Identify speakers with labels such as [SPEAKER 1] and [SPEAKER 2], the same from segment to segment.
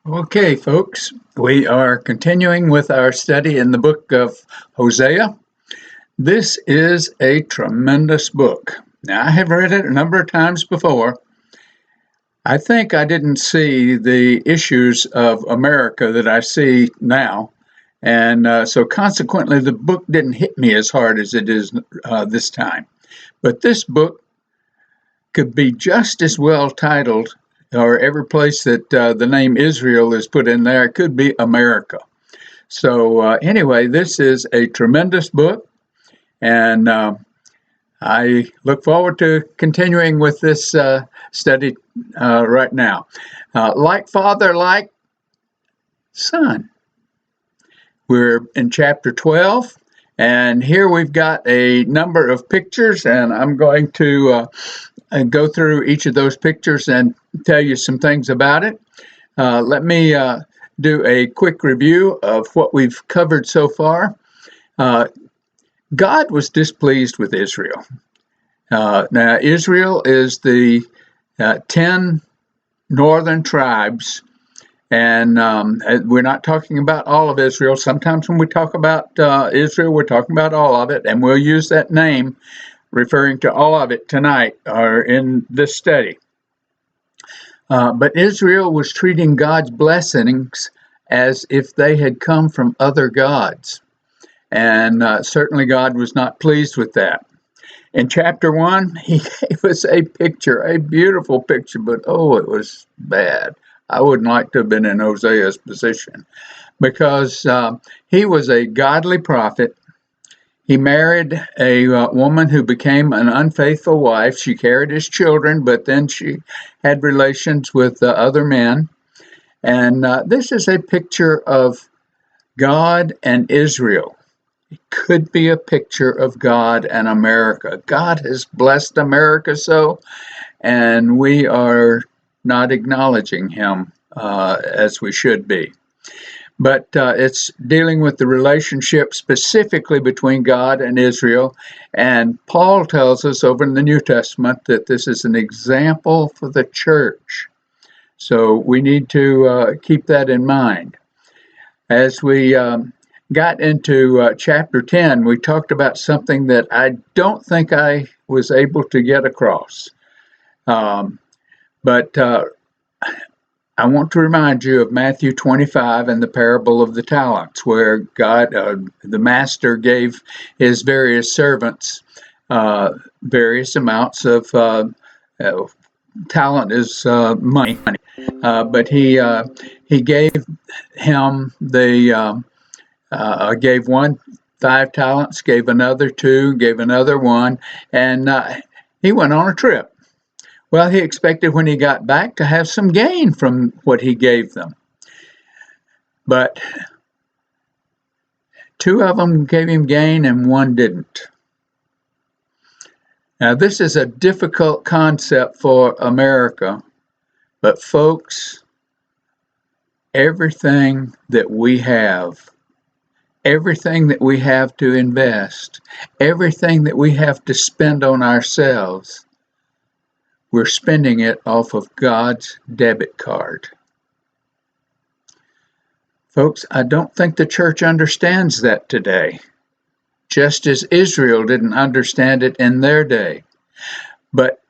[SPEAKER 1] Okay, folks, we are continuing with our study in the book of Hosea. This is a tremendous book. Now, I have read it a number of times before. I think I didn't see the issues of America that I see now, and so consequently, the book didn't hit me as hard as it is this time. But this book could be just as well titled, or every place that the name Israel is put in there, it could be America. So, anyway, this is a tremendous book, and I look forward to continuing with this study right now. Like father, like son. We're in chapter 12, and here we've got a number of pictures, and I'm going to go through each of those pictures and tell you some things about it. Let me do a quick review of what we've covered so far. God was displeased with Israel. Now, Israel is the 10 northern tribes, and we're not talking about all of Israel. Sometimes when we talk about Israel, we're talking about all of it, and we'll use that name referring to all of it tonight or in this study. But Israel was treating God's blessings as if they had come from other gods. And certainly God was not pleased with that. In chapter 1, he gave us a picture, a beautiful picture, but oh, it was bad. I wouldn't like to have been in Hosea's position because he was a godly prophet. He married a woman who became an unfaithful wife. She carried his children, but then she had relations with other men. And this is a picture of God and Israel. It could be a picture of God and America. God has blessed America so, and we are not acknowledging him as we should be. But it's dealing with the relationship specifically between God and Israel. And Paul tells us over in the New Testament that this is an example for the church. So we need to keep that in mind. As we got into chapter 10, we talked about something that I don't think I was able to get across. But I want to remind you of Matthew 25 and the parable of the talents, where God, the master, gave his various servants various amounts of talent is money, but he gave him gave one 5 talents, gave another 2, gave another 1, and he went on a trip. Well, he expected when he got back to have some gain from what he gave them. But 2 of them gave him gain and 1 didn't. Now, this is a difficult concept for America, but folks, everything that we have to invest, everything that we have to spend on ourselves, we're spending it off of God's debit card. Folks, I don't think the church understands that today, just as Israel didn't understand it in their day. But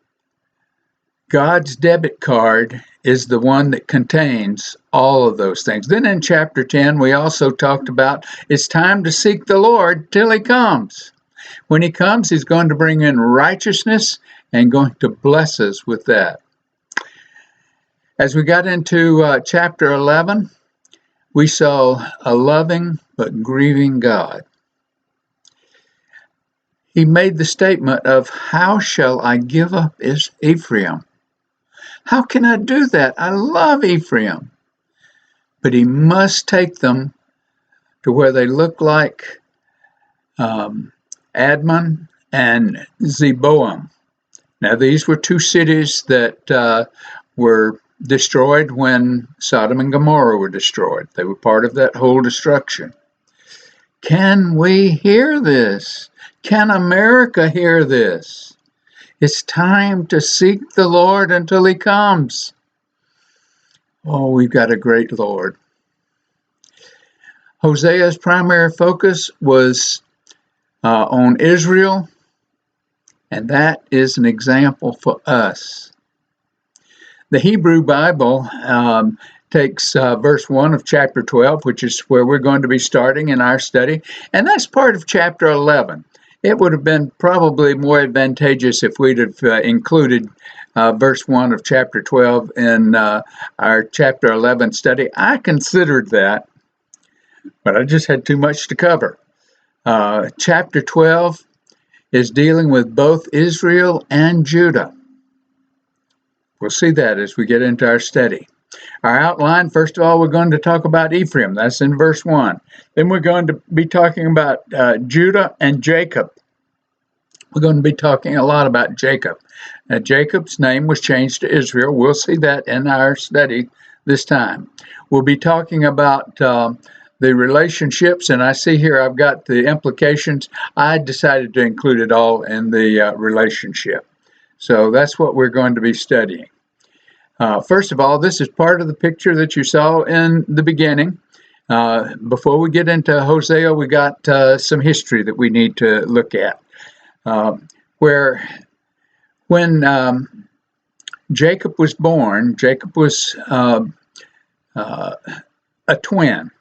[SPEAKER 1] God's debit card is the one that contains all of those things. Then in chapter 10, we also talked about it's time to seek the Lord till he comes. When he comes, he's going to bring in righteousness and going to bless us with that. As we got into chapter 11, we saw a loving but grieving God. He made the statement of, how shall I give up Ephraim? How can I do that? I love Ephraim. But he must take them to where they look like Admon and Zeboam. Now, these were 2 cities that were destroyed when Sodom and Gomorrah were destroyed. They were part of that whole destruction. Can we hear this? Can America hear this? It's time to seek the Lord until he comes. Oh, we've got a great Lord. Hosea's primary focus was on Israel, and that is an example for us. The Hebrew Bible takes verse 1 of chapter 12, which is where we're going to be starting in our study, and that's part of chapter 11. It would have been probably more advantageous if we'd have included verse 1 of chapter 12 in our chapter 11 study. I considered that, but I just had too much to cover. Chapter 12 is dealing with both Israel and Judah. We'll see that as we get into our study. Our outline, first of all, we're going to talk about Ephraim. That's in verse 1. Then we're going to be talking about Judah and Jacob. We're going to be talking a lot about Jacob. Now, Jacob's name was changed to Israel. We'll see that in our study this time. We'll be talking about the relationships, and I see here I've got the implications. I decided to include it all in the relationship. So that's what we're going to be studying. First of all, this is part of the picture that you saw in the beginning. Before we get into Hosea, we got some history that we need to look at. When Jacob was born, Jacob was a twin.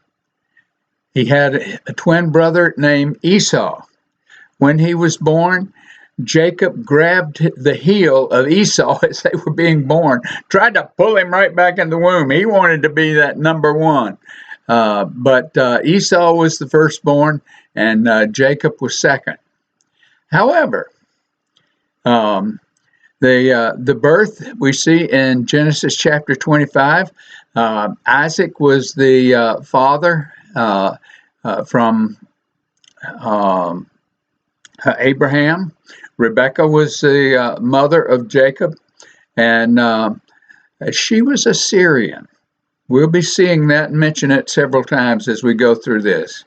[SPEAKER 1] He had a twin brother named Esau. When he was born, Jacob grabbed the heel of Esau as they were being born, tried to pull him right back in the womb. He wanted to be that number one. But Esau was the firstborn, and Jacob was second. However, the birth we see in Genesis chapter 25, Isaac was the father from Abraham. Rebekah was the mother of Jacob, and she was a Syrian. We'll be seeing that and mention it several times as we go through this.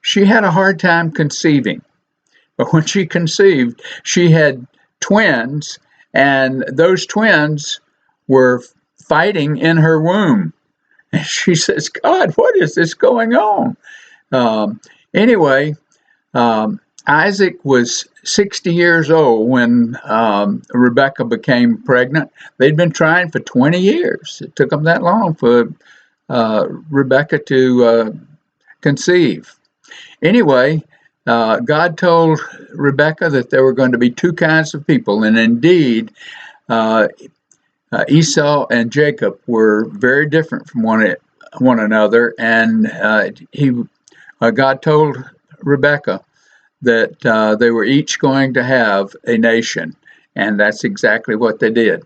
[SPEAKER 1] She had a hard time conceiving, but when she conceived, she had twins, and those twins were fighting in her womb. And she says, God, what is this going on? Anyway, Isaac was 60 years old when Rebekah became pregnant. They'd been trying for 20 years. It took them that long for Rebekah to conceive. Anyway, God told Rebekah that there were going to be two kinds of people, and indeed, Esau and Jacob were very different from one another, and God told Rebekah that they were each going to have a nation, and that's exactly what they did.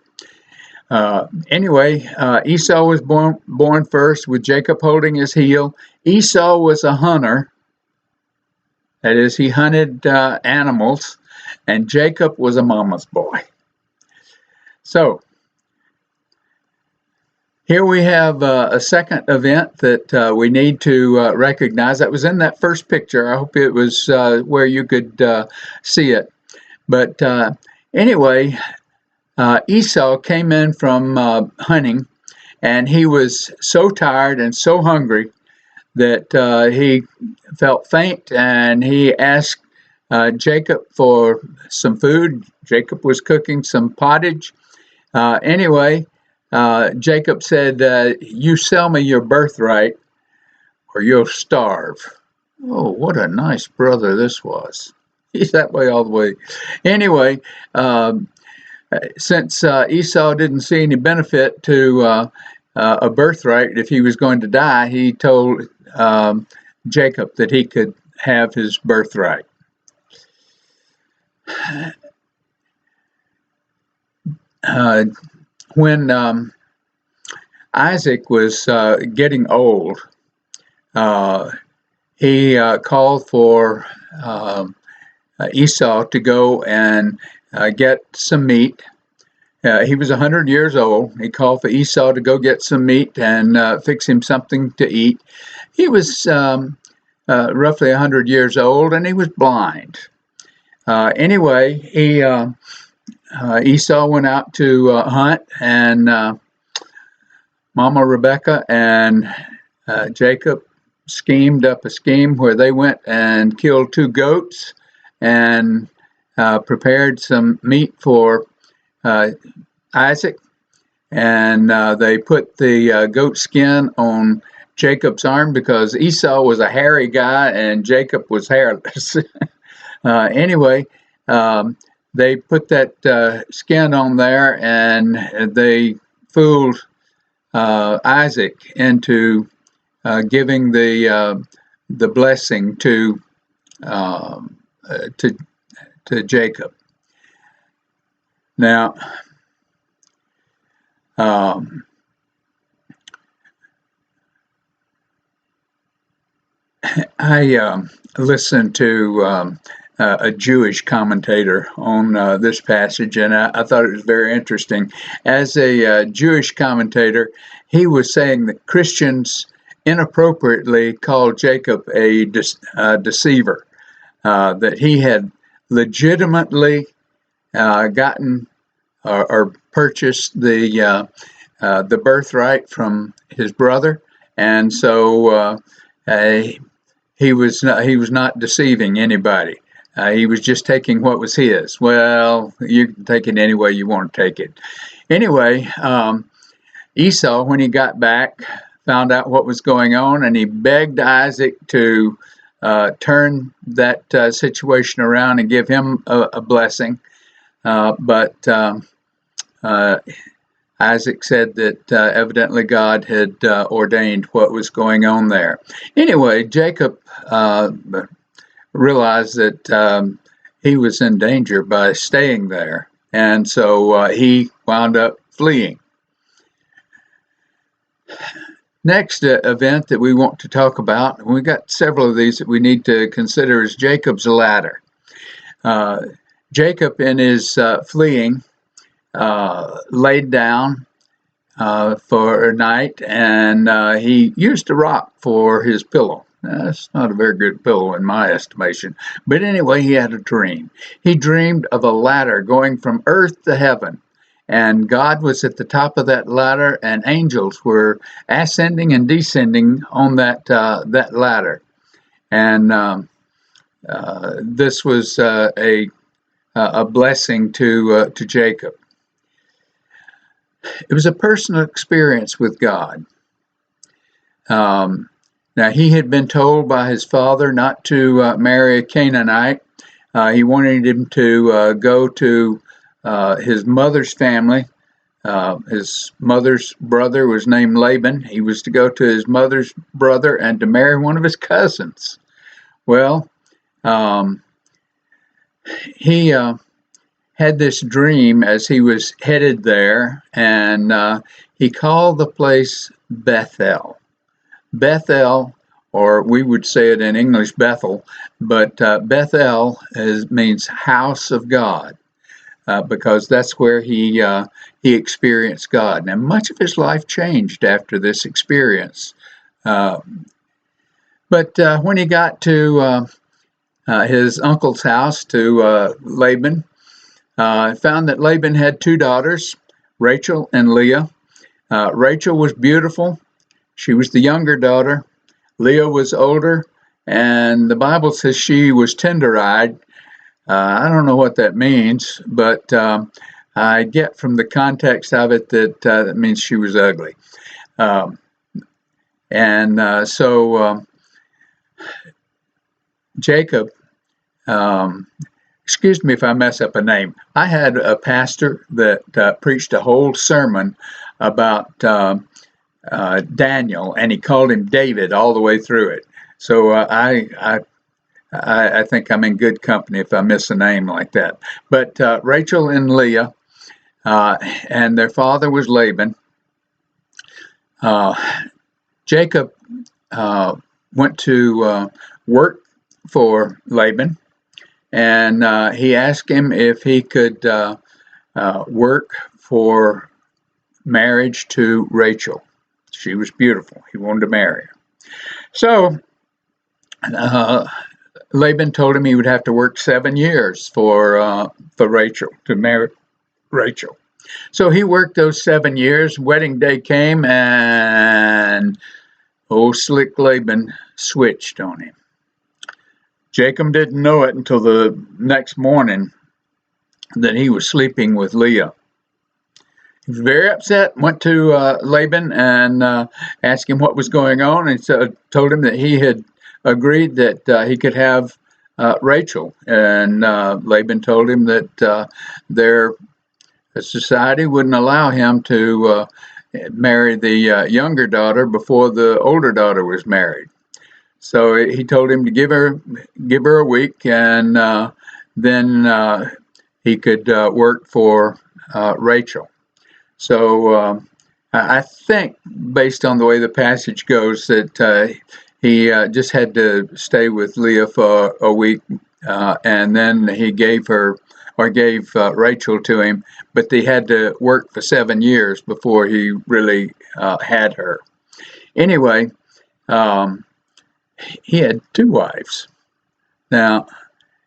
[SPEAKER 1] Anyway, Esau was born first with Jacob holding his heel. Esau was a hunter. That is, he hunted animals, and Jacob was a mama's boy. So, here we have a second event that we need to recognize. That was in that first picture. I hope it was where you could see it. But anyway, Esau came in from hunting, and he was so tired and so hungry that he felt faint, and he asked Jacob for some food. Jacob was cooking some pottage. Anyway, Jacob said, you sell me your birthright or you'll starve. Oh, what a nice brother this was. He's that way all the way. Anyway, since Esau didn't see any benefit to a birthright if he was going to die, he told Jacob that he could have his birthright. When Isaac was getting old, he called for Esau to go and get some meat. He was 100 years old. He called for Esau to go get some meat and fix him something to eat. He was roughly 100 years old, and he was blind. Anyway, Esau went out to hunt, and Mama Rebecca and Jacob schemed up a scheme where they went and killed 2 goats and prepared some meat for Isaac, and they put the goat skin on Jacob's arm because Esau was a hairy guy and Jacob was hairless. Anyway, they put that skin on there and they fooled Isaac into giving the blessing to Jacob. Now, I listened to a Jewish commentator on this passage, and I thought it was very interesting. As a Jewish commentator, he was saying that Christians inappropriately called Jacob a deceiver, that he had legitimately gotten or purchased the birthright from his brother, and so he was not deceiving anybody. He was just taking what was his. Well, you can take it any way you want to take it. Anyway, Esau, when he got back, found out what was going on, and he begged Isaac to turn that situation around and give him a blessing. But Isaac said that evidently God had ordained what was going on there. Anyway, Jacob realized that he was in danger by staying there, and so he wound up fleeing. Next event that we want to talk about, and we've got several of these that we need to consider, is Jacob's ladder. Jacob, in his fleeing, laid down for a night, and he used a rock for his pillow. That's not a very good pillow in my estimation. But anyway, he had a dream. He dreamed of a ladder going from earth to heaven. And God was at the top of that ladder, and angels were ascending and descending on that ladder. And this was a blessing to Jacob. It was a personal experience with God. Now, he had been told by his father not to marry a Canaanite. He wanted him to go to his mother's family. His mother's brother was named Laban. He was to go to his mother's brother and to marry one of his cousins. Well, he had this dream as he was headed there, and he called the place Bethel. Bethel, or we would say it in English Bethel, but Bethel means house of God. Because that's where he experienced God. Now, much of his life changed after this experience. But when he got to his uncle's house, to Laban, found that Laban had 2 daughters, Rachel and Leah. Rachel was beautiful. She was the younger daughter. Leah was older, and the Bible says she was tender-eyed. I don't know what that means, but I get from the context of it that that means she was ugly. So Jacob, excuse me if I mess up a name. I had a pastor that preached a whole sermon about Daniel, and he called him David all the way through it. So I think I'm in good company if I miss a name like that. But Rachel and Leah, and their father was Laban. Jacob went to work for Laban, and he asked him if he could work for marriage to Rachel. She was beautiful. He wanted to marry her. So Laban told him he would have to work 7 years for Rachel, to marry Rachel. So he worked those 7 years. Wedding day came, and old slick Laban switched on him. Jacob didn't know it until the next morning that he was sleeping with Leah. He was very upset, went to Laban and asked him what was going on, and told him that he had agreed that he could have Rachel. And Laban told him that their society wouldn't allow him to marry the younger daughter before the older daughter was married. So he told him to give her a week, and then he could work for Rachel. So I think, based on the way the passage goes, that he just had to stay with Leah for a week, and then he gave Rachel to him, but they had to work for 7 years before he really had her. Anyway, he had 2 wives. Now,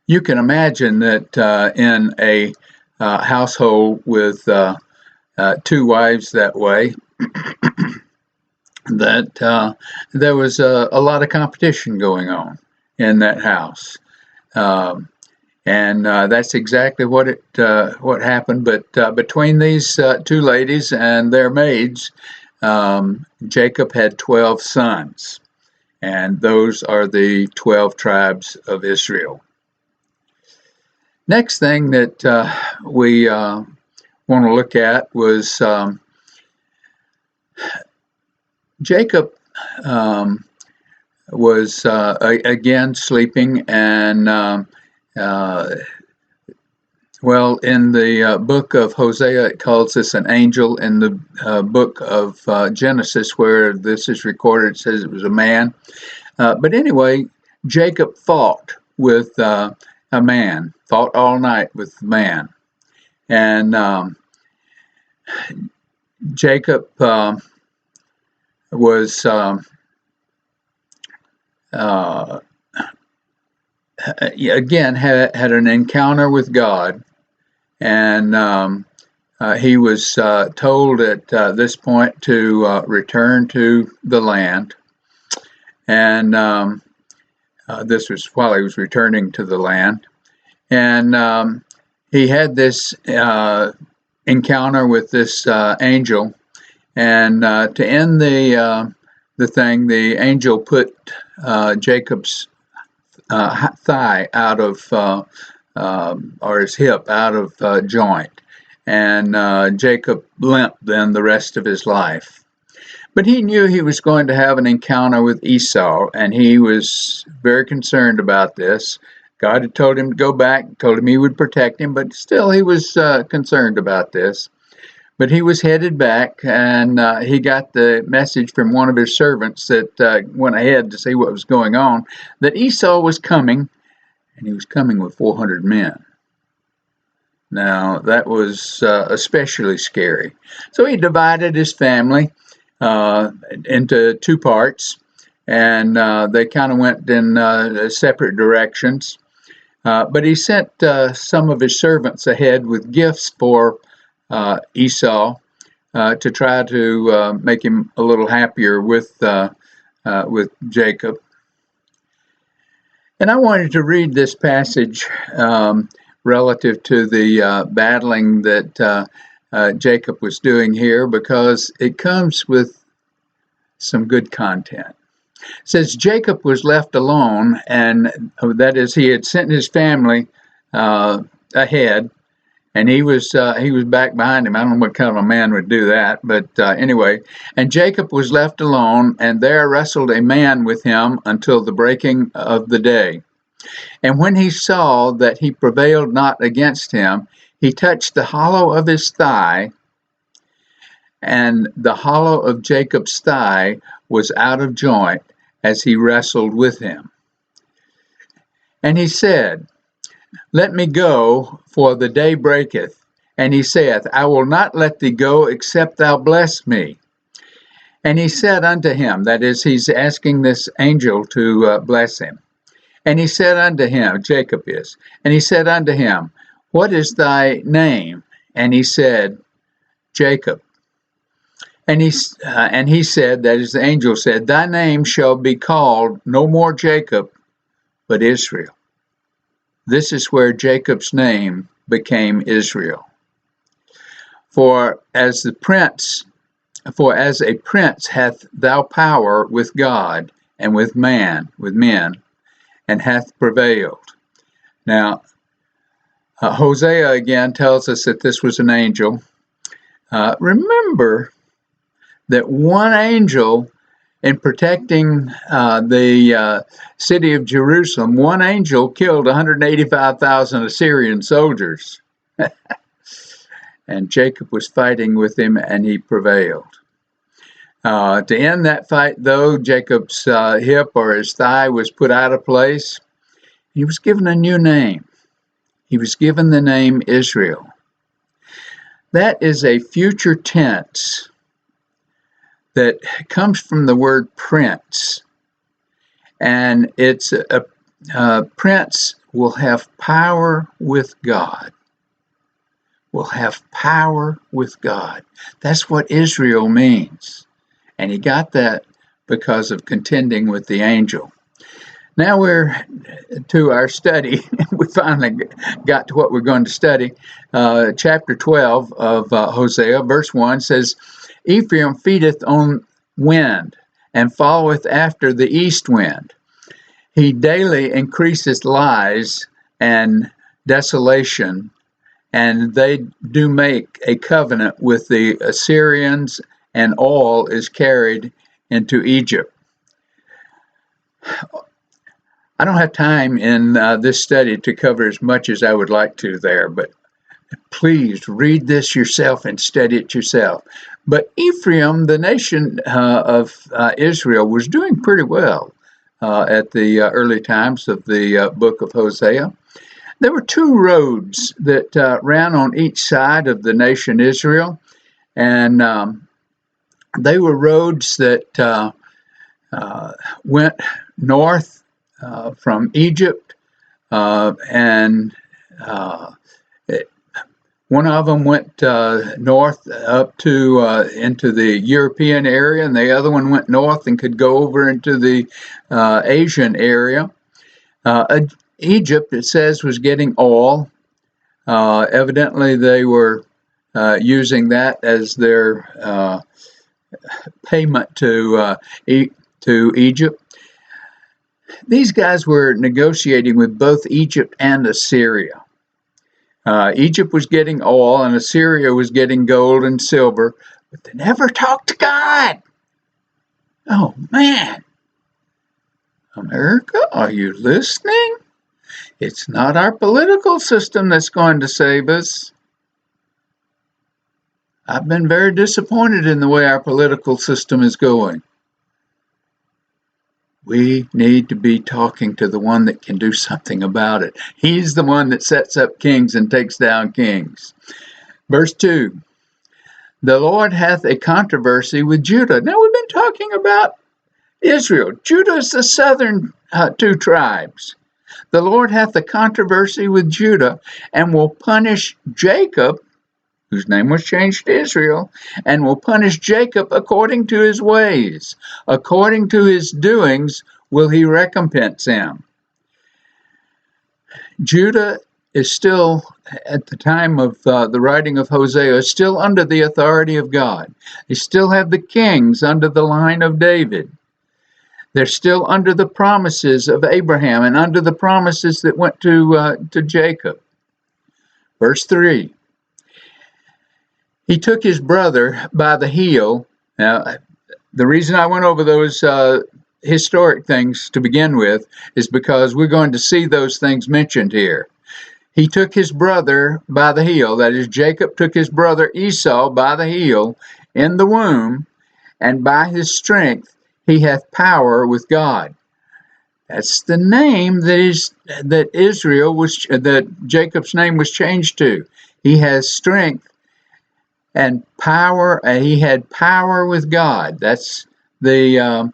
[SPEAKER 1] you can imagine that in a household with 2 wives that way, that there was a lot of competition going on in that house. And that's exactly what happened. But between these 2 ladies and their maids, Jacob had 12 sons. And those are the 12 tribes of Israel. Next thing that we want to look at was Jacob was again sleeping, and well, in the book of Hosea, it calls this an angel. In the book of Genesis, where this is recorded, it says it was a man. But anyway, Jacob fought with a man, fought all night with the man. And Jacob was again had an encounter with God, and he was told at this point to return to the land. And this was while he was returning to the land, and he had this encounter with this angel, and to end the thing, the angel put Jacob's thigh out of, or his hip out of joint, and Jacob limped then the rest of his life. But he knew he was going to have an encounter with Esau, and he was very concerned about this. God had told him to go back, told him he would protect him, but still he was concerned about this. But he was headed back, and he got the message from one of his servants that went ahead to see what was going on, that Esau was coming, and he was coming with 400 men. Now, that was especially scary. So he divided his family into 2 parts, and they kind of went in separate directions. But he sent some of his servants ahead with gifts for Esau to try to make him a little happier with Jacob. And I wanted to read this passage relative to the battling that Jacob was doing here, because it comes with some good content. It says Jacob was left alone, and that is, he had sent his family ahead, and he was back behind him. I don't know what kind of a man would do that, but anyway. And Jacob was left alone, and there wrestled a man with him until the breaking of the day. And when he saw that he prevailed not against him, he touched the hollow of his thigh, and the hollow of Jacob's thigh was out of joint as he wrestled with him. And he said, Let me go, for the day breaketh. And he saith, I will not let thee go, except thou bless me. And he said unto him, that is, he's asking this angel to bless him. And he said unto him, Jacob is, and he said unto him, What is thy name? And he said, Jacob. And he said, that is, the angel said, thy name shall be called no more Jacob, but Israel. This is where Jacob's name became Israel. For as a prince hath thou power with God and with men, and hath prevailed. Now, Hosea again tells us that this was an angel. Remember that one angel, in protecting the city of Jerusalem, one angel killed 185,000 Assyrian soldiers. And Jacob was fighting with him, and he prevailed. To end that fight, though, Jacob's hip or his thigh was put out of place. He was given a new name. He was given the name Israel. That is a future tense that comes from the word prince. And it's a prince will have power with God. Will have power with God. That's what Israel means. And he got that because of contending with the angel. Now we're to our study. We finally got to what we're going to study. Chapter 12 of Hosea, verse 1 says, Ephraim feedeth on wind, and followeth after the east wind. He daily increaseth lies and desolation, and they do make a covenant with the Assyrians, and all is carried into Egypt. I don't have time in this study to cover as much as I would like to there, but please read this yourself and study it yourself. But Ephraim, the nation of Israel, was doing pretty well at the early times of the book of Hosea. There were two roads that ran on each side of the nation Israel, and they were roads that went north from Egypt, and one of them went north up to into the European area, and the other one went north and could go over into the Asian area. Egypt, it says, was getting oil. Evidently, they were using that as their payment to Egypt. These guys were negotiating with both Egypt and Assyria. Egypt was getting oil and Assyria was getting gold and silver, but they never talked to God. Oh, man. America, are you listening? It's not our political system that's going to save us. I've been very disappointed in the way our political system is going. We need to be talking to the one that can do something about it. He's the one that sets up kings and takes down kings. Verse 2, the Lord hath a controversy with Judah. Now we've been talking about Israel. Judah is the southern two tribes. The Lord hath a controversy with Judah and will punish Jacob, whose name was changed to Israel, and will punish Jacob according to his ways. According to his doings will he recompense him. Judah is still, at the time of the writing of Hosea, still under the authority of God. They still have the kings under the line of David. They're still under the promises of Abraham and under the promises that went to Jacob. Verse 3. He took his brother by the heel. Now, the reason I went over those historic things to begin with is because we're going to see those things mentioned here. He took his brother by the heel, that is, Jacob took his brother Esau by the heel in the womb, and by his strength he hath power with God. That's the name that Jacob's name was changed to. He has strength and power. He had power with God. That's the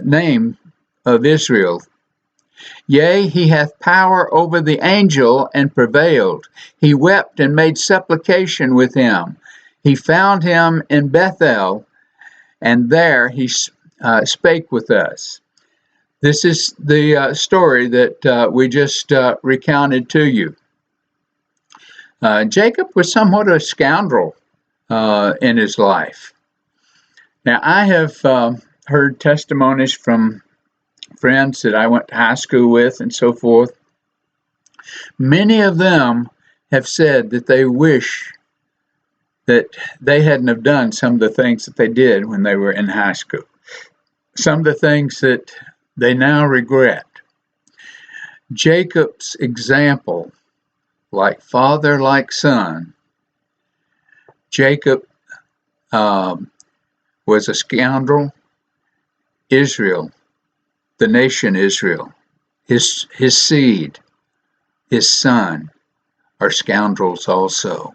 [SPEAKER 1] name of Israel. Yea, he hath power over the angel and prevailed. He wept and made supplication with him. He found him in Bethel, and there he spake with us. This is the story that we just recounted to you. Jacob was somewhat a scoundrel in his life. Now, I have heard testimonies from friends that I went to high school with and so forth. Many of them have said that they wish that they hadn't have done some of the things that they did when they were in high school. Some of the things that they now regret. Jacob's example, like father, like son. Jacob was a scoundrel. Israel, the nation Israel, his seed, his son, are scoundrels also.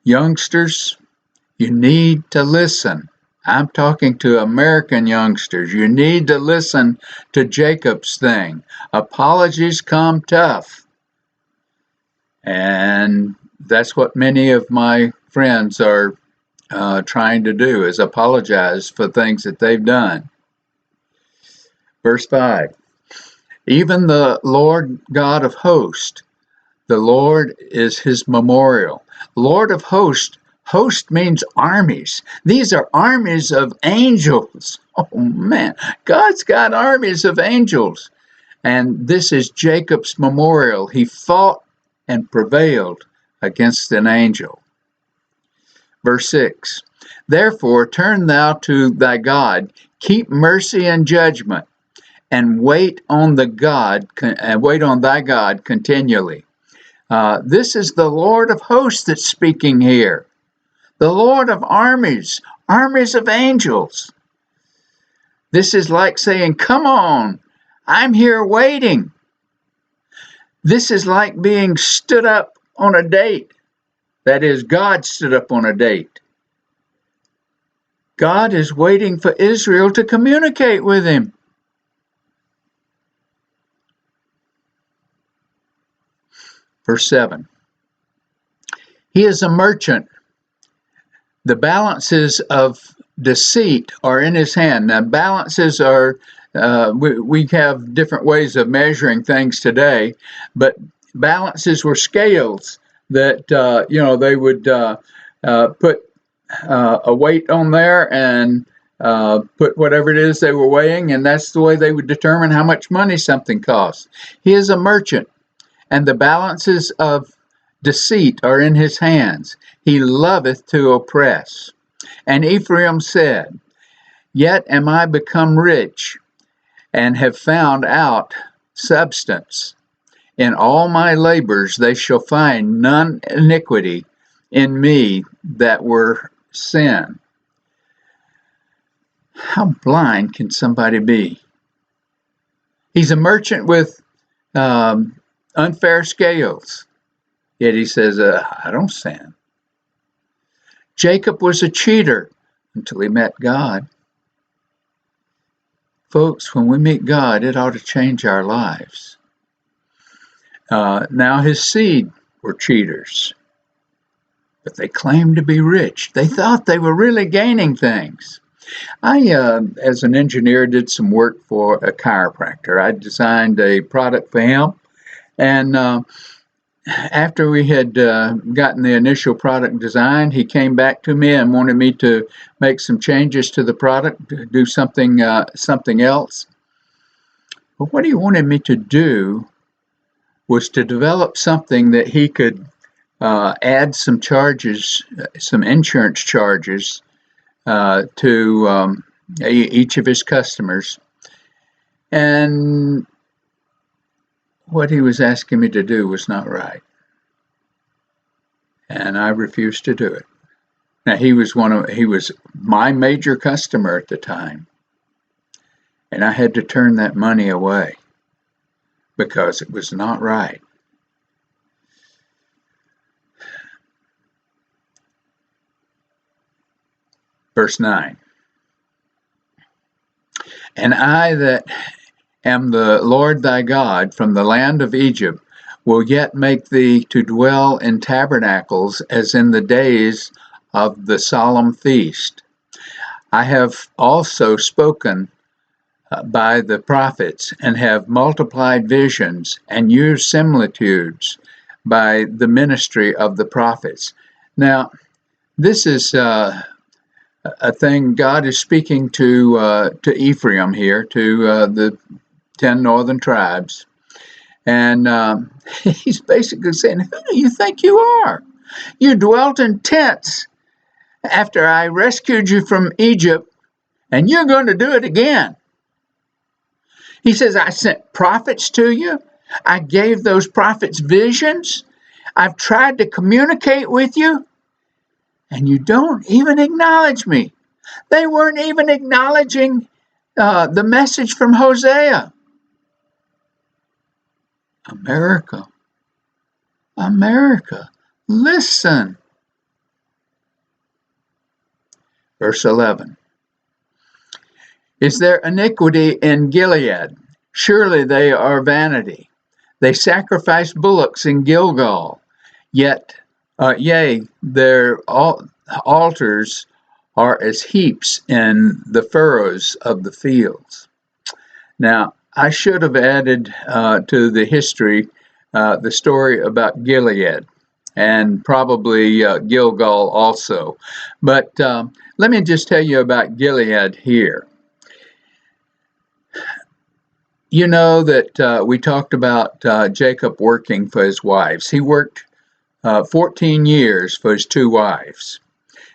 [SPEAKER 1] Youngsters, you need to listen. I'm talking to American youngsters. You need to listen to Jacob's thing. Apologies come tough. And that's what many of my friends are trying to do, is apologize for things that they've done. Verse 5, even the Lord God of hosts, the Lord is his memorial. Lord of hosts, host means armies. These are armies of angels. Oh man, God's got armies of angels. And this is Jacob's memorial. He fought and prevailed against an angel. Verse 6, therefore turn thou to thy God, keep mercy and judgment, and wait on thy God continually. This is the Lord of hosts that's speaking here. The Lord of armies, armies of angels. This is like saying, come on, I'm here waiting. This is like being stood up on a date. That is, God stood up on a date. God is waiting for Israel to communicate with him. Verse 7. He is a merchant. The balances of deceit are in his hand. Now, balances are, we have different ways of measuring things today, but balances were scales that, they would put a weight on there and put whatever it is they were weighing, and that's the way they would determine how much money something costs. He is a merchant, and the balances of deceit are in his hands. He loveth to oppress. And Ephraim said, yet am I become rich, and have found out substance. In all my labors they shall find none iniquity in me that were sin. How blind can somebody be? He's a merchant with unfair scales. Yet he says, I don't sin. Jacob was a cheater until he met God. Folks, when we meet God, it ought to change our lives. Now his seed were cheaters, but they claimed to be rich. They thought they were really gaining things. I, as an engineer, did some work for a chiropractor. I designed a product for him, and after we had gotten the initial product designed, he came back to me and wanted me to make some changes to the product, do something else. But what he wanted me to do was to develop something that he could add some charges, some insurance charges to each of his customers. And what he was asking me to do was not right. And I refused to do it. Now, he was my major customer at the time. And I had to turn that money away because it was not right. Verse 9. And I that am the Lord thy God from the land of Egypt, will yet make thee to dwell in tabernacles as in the days of the solemn feast. I have also spoken by the prophets, and have multiplied visions and used similitudes by the ministry of the prophets. Now, this is a thing God is speaking to Ephraim here, to the 10 northern tribes. And he's basically saying, who do you think you are? You dwelt in tents after I rescued you from Egypt, and you're going to do it again. He says, I sent prophets to you. I gave those prophets visions. I've tried to communicate with you, and you don't even acknowledge me. They weren't even acknowledging the message from Hosea. America, listen. Verse 11. Is there iniquity in Gilead? Surely they are vanity. They sacrifice bullocks in Gilgal, yea, their altars are as heaps in the furrows of the fields. Now, I should have added to the history the story about Gilead, and probably Gilgal also. But let me just tell you about Gilead here. You know that we talked about Jacob working for his wives. He worked 14 years for his two wives.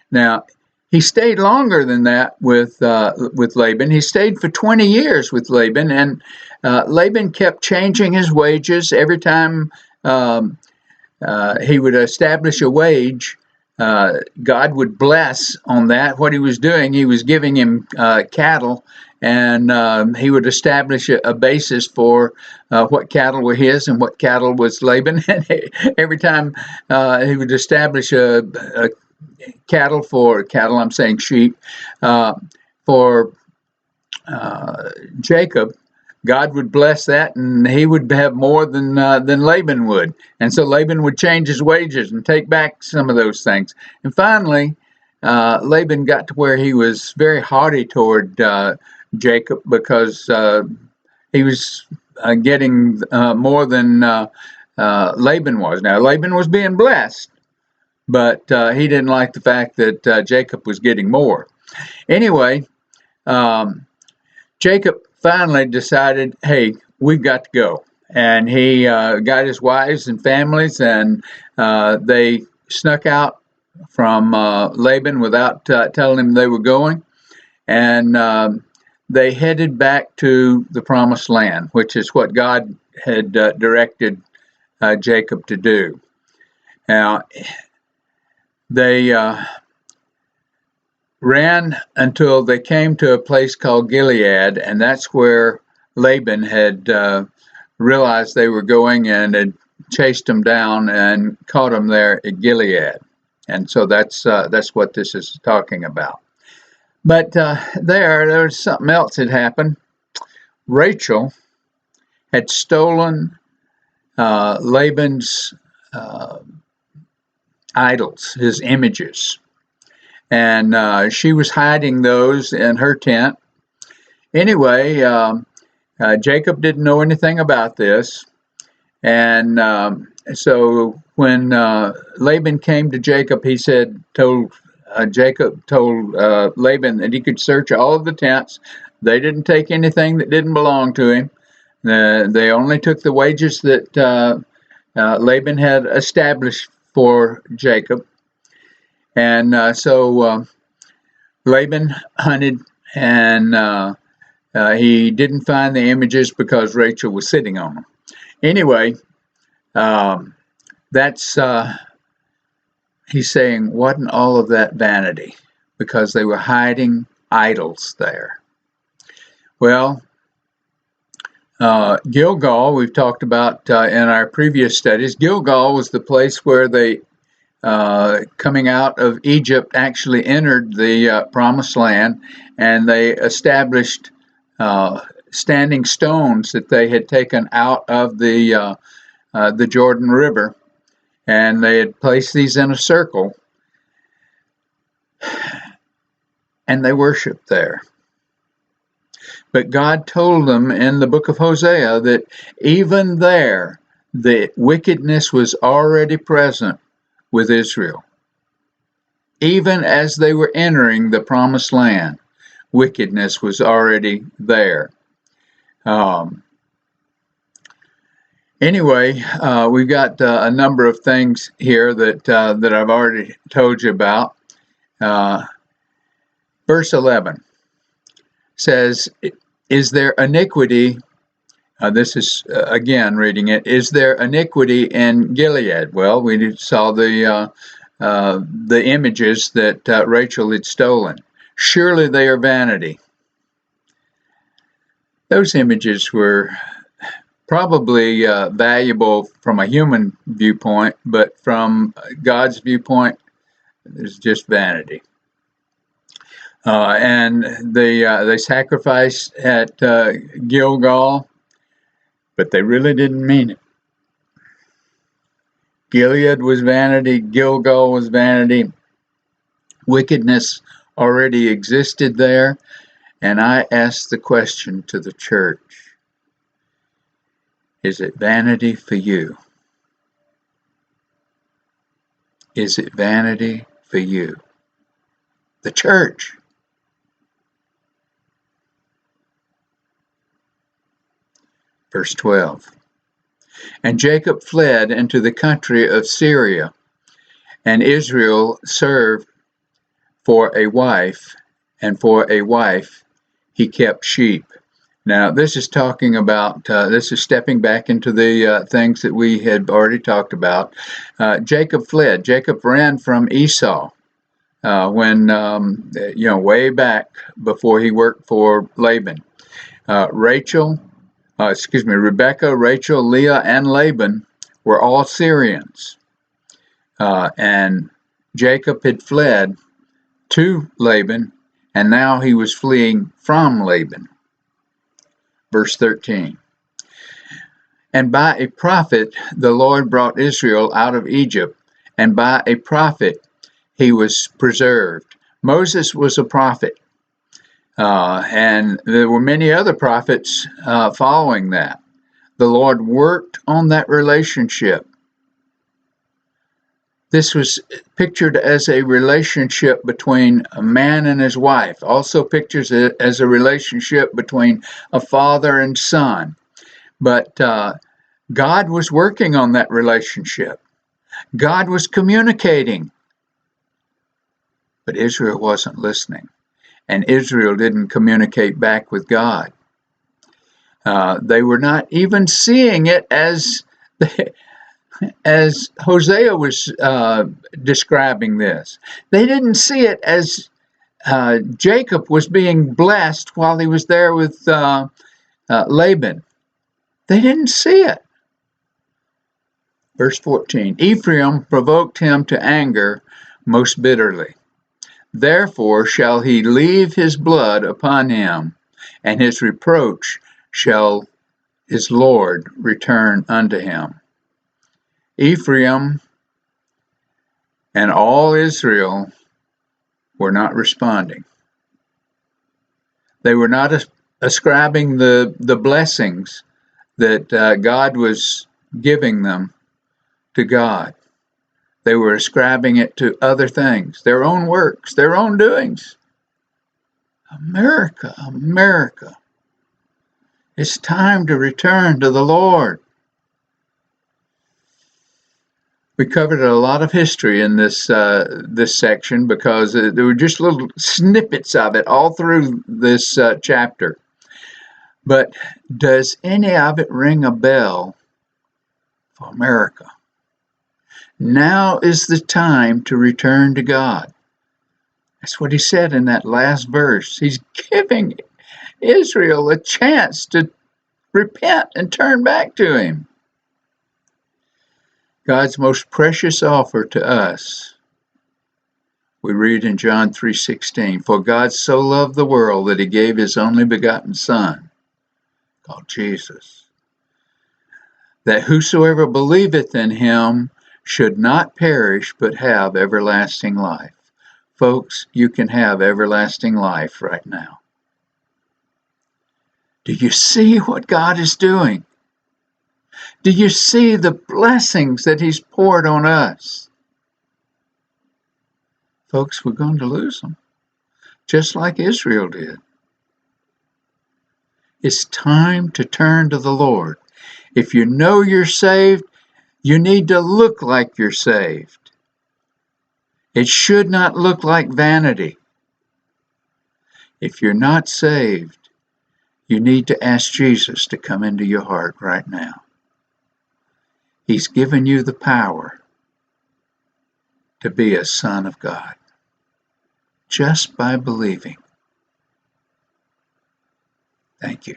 [SPEAKER 1] Now, he stayed longer than that with Laban. He stayed for 20 years with Laban, and Laban kept changing his wages every time he would establish a wage. God would bless on that. What he was doing, he was giving him cattle, and he would establish a basis for what cattle were his and what cattle was Laban. And every time he would establish a cattle, I'm saying sheep, for Jacob, God would bless that, and he would have more than Laban would. And so Laban would change his wages and take back some of those things. And finally, Laban got to where he was very haughty toward Jacob, because he was getting more than Laban was. Now, Laban was being blessed, but he didn't like the fact that Jacob was getting more. Anyway, Jacob finally decided, hey, we've got to go. And he got his wives and families, and they snuck out from Laban without telling him they were going. And they headed back to the promised land, which is what God had directed Jacob to do. Now, they ran until they came to a place called Gilead, and that's where Laban had realized they were going and had chased them down and caught them there at Gilead. And so that's what this is talking about. But there was something else that happened. Rachel had stolen Laban's idols, his images, and she was hiding those in her tent. Anyway, Jacob didn't know anything about this, and so when Laban came to Jacob, he told Laban that he could search all of the tents. They didn't take anything that didn't belong to him. They only took the wages that Laban had established for Jacob. And so Laban hunted, and he didn't find the images because Rachel was sitting on them. Anyway, that's he's saying, wasn't all of that vanity? Because they were hiding idols there. Well, Gilgal, we've talked about in our previous studies. Gilgal was the place where they, coming out of Egypt, actually entered the promised land, and they established standing stones that they had taken out of the the Jordan River, and they had placed these in a circle, and they worshiped there. But God told them in the book of Hosea that even there, the wickedness was already present with Israel. Even as they were entering the promised land, wickedness was already there. Anyway, we've got a number of things here that I've already told you about. Verse 11 says, "Is there iniquity?" This is again reading it. "Is there iniquity in Gilead?" Well, we saw the images that Rachel had stolen. "Surely they are vanity." Those images were probably valuable from a human viewpoint, but from God's viewpoint, it's just vanity. And they sacrificed at Gilgal, but they really didn't mean it. Gilead was vanity, Gilgal was vanity. Wickedness already existed there, and I ask the question to the church, is it vanity for you? Is it vanity for you? The church. Verse 12. "And Jacob fled into the country of Syria, and Israel served for a wife, and for a wife he kept sheep." Now, this is talking about, this is stepping back into the things that we had already talked about. Jacob fled. Jacob ran from Esau when, way back before he worked for Laban. Rebecca, Rachel, Leah, and Laban were all Syrians. And Jacob had fled to Laban, and now he was fleeing from Laban. Verse 13. "And by a prophet the Lord brought Israel out of Egypt, and by a prophet he was preserved." Moses was a prophet, and there were many other prophets following that. The Lord worked on that relationship. This was pictured as a relationship between a man and his wife, also pictures it as a relationship between a father and son. But God was working on that relationship. God was communicating. But Israel wasn't listening, and Israel didn't communicate back with God. They were not even seeing it as Hosea was describing this. They didn't see it as Jacob was being blessed while he was there with Laban. They didn't see it. Verse 14, "Ephraim provoked him to anger most bitterly. Therefore shall he leave his blood upon him, and his reproach shall his Lord return unto him." Ephraim and all Israel were not responding. They were not ascribing the blessings that God was giving them to God. They were ascribing it to other things, their own works, their own doings. America, America. It's time to return to the Lord. We covered a lot of history in this section because there were just little snippets of it all through this chapter. But does any of it ring a bell for America? Now is the time to return to God. That's what he said in that last verse. He's giving Israel a chance to repent and turn back to him. God's most precious offer to us. We read in John 3:16, "For God so loved the world that he gave his only begotten Son," called Jesus, that whosoever believeth in him should not perish but have everlasting life. Folks, you can have everlasting life right now. Do you see what God is doing? Do you see the blessings that he's poured on us? Folks, we're going to lose them, just like Israel did. It's time to turn to the Lord. If you know you're saved, you need to look like you're saved. It should not look like vanity. If you're not saved, you need to ask Jesus to come into your heart right now. He's given you the power to be a son of God just by believing. Thank you.